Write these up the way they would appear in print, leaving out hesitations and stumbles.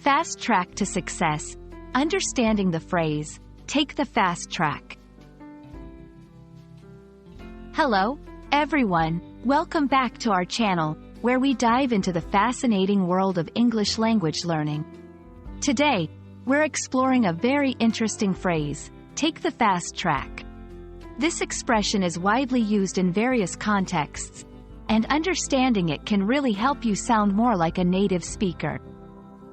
Fast track to success. Understanding the phrase, take the fast track. Hello, everyone. Welcome back to our channel, where we dive into the fascinating world of English language learning. Today, we're exploring a very interesting phrase, take the fast track. This expression is widely used in various contexts, and understanding it can really help you sound more like a native speaker.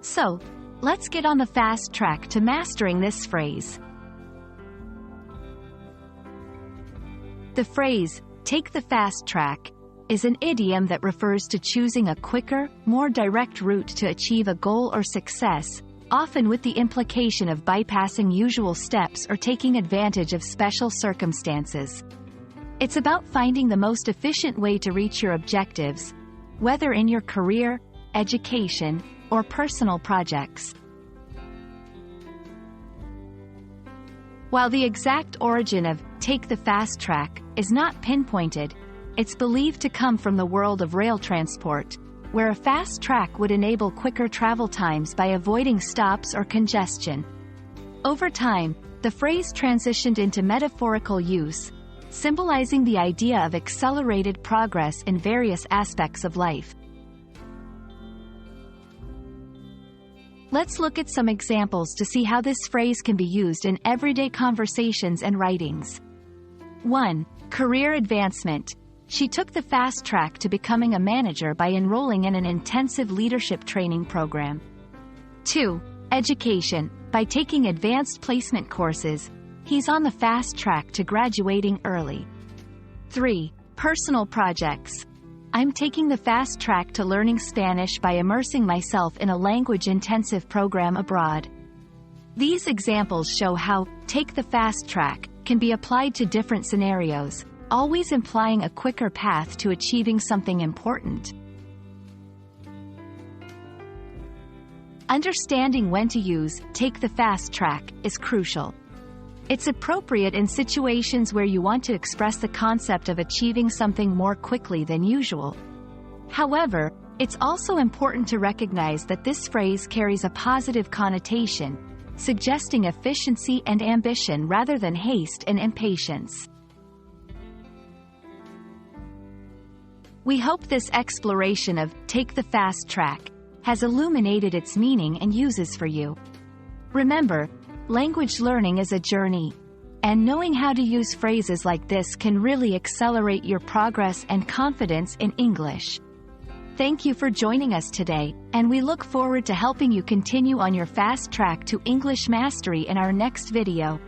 So, let's get on the fast track to mastering this phrase. The phrase, take the fast track, is an idiom that refers to choosing a quicker, more direct route to achieve a goal or success, often with the implication of bypassing usual steps or taking advantage of special circumstances. It's about finding the most efficient way to reach your objectives, whether in your career, education, or personal projects. While the exact origin of take the fast track is not pinpointed, it's believed to come from the world of rail transport, where a fast track would enable quicker travel times by avoiding stops or congestion. Over time, the phrase transitioned into metaphorical use, symbolizing the idea of accelerated progress in various aspects of life. Let's look at some examples to see how this phrase can be used in everyday conversations and writings. 1. Career advancement. She took the fast track to becoming a manager by enrolling in an intensive leadership training program. 2. Education. By taking advanced placement courses, he's on the fast track to graduating early. 3. Personal projects. I'm taking the fast track to learning Spanish by immersing myself in a language-intensive program abroad. These examples show how take the fast track can be applied to different scenarios, always implying a quicker path to achieving something important. Understanding when to use take the fast track is crucial. It's appropriate in situations where you want to express the concept of achieving something more quickly than usual. However, it's also important to recognize that this phrase carries a positive connotation, suggesting efficiency and ambition rather than haste and impatience. We hope this exploration of take the fast track has illuminated its meaning and uses for you. Remember, language learning is a journey, and knowing how to use phrases like this can really accelerate your progress and confidence in English. Thank you for joining us today, and we look forward to helping you continue on your fast track to English mastery in our next video.